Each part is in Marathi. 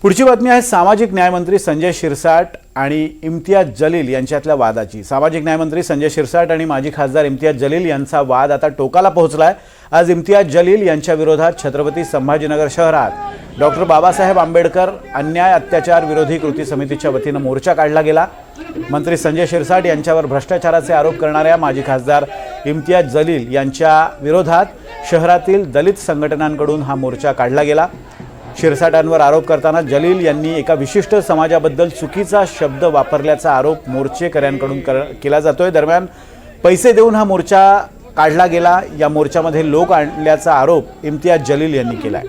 पुढची बातमी आहे सामाजिक न्यायमंत्री संजय शिरसाट आणि इम्तियाज जलील यांच्यातल्या वादाची। सामाजिक न्यायमंत्री संजय शिरसाट आणि माजी खासदार इम्तियाज जलील यांचा वाद आता टोकाला पोहोचलाय। आज इम्तियाज जलील यांच्या विरोधात छत्रपती संभाजीनगर शहरात डॉक्टर बाबासाहेब आंबेडकर अन्याय अत्याचार विरोधी कृती समितीच्या वतीने मोर्चा काढला गेला। मंत्री संजय शिरसाट यांच्यावर भ्रष्टाचाराचे आरोप करणाऱ्या माजी खासदार इम्तियाज जलील यांच्या विरोधात शहरातील दलित संघटनांकडून हा मोर्चा काढला गेला। शिरसाटांवर आरोप करताना जलील यांनी एका विशिष्ट समाजाबद्दल चुकीचा शब्द वापरल्याचा आरोप मोर्चेकऱ्यांकडून केला जातोय। दरम्यान पैसे देऊन हा मोर्चा काढला गेला। या मोर्चामध्ये लोक आणल्याचा आरोप इम्तियाज जलील यांनी केलाय।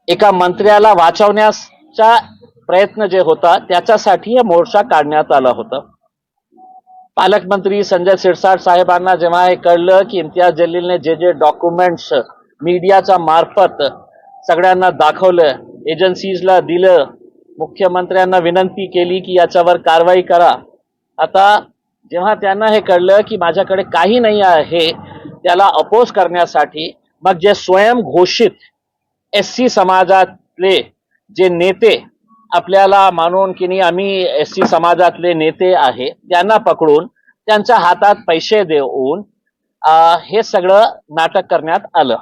एका मंत्र्याला वाचवण्याचा प्रयत्न जे होता त्याच्यासाठी हा मोर्चा काढण्यात आला होता। पालकमंत्री संजय शिरसाट साहेबांना जेव्हा हे कळलं की इम्तियाज जलीलने जे डॉक्युमेंट्स मीडियाच्या मार्फत सगळ्यांना दाखवलं, एजन्सीजला दिलं, मुख्यमंत्र्यांना विनंती केली की याच्यावर कारवाई करा, आता जेव्हा त्यांना हे कळलं की माझ्याकडे काही नाही आहे त्याला अपोज करण्यासाठी मग जे स्वयंघोषित एससी समाजातले जे नेते आपल्याला मानून की नाही आम्ही एससी समाजातले नेते आहे त्यांना पकडून त्यांच्या हातात पैसे देऊन हे सगळं नाटक करण्यात आलं।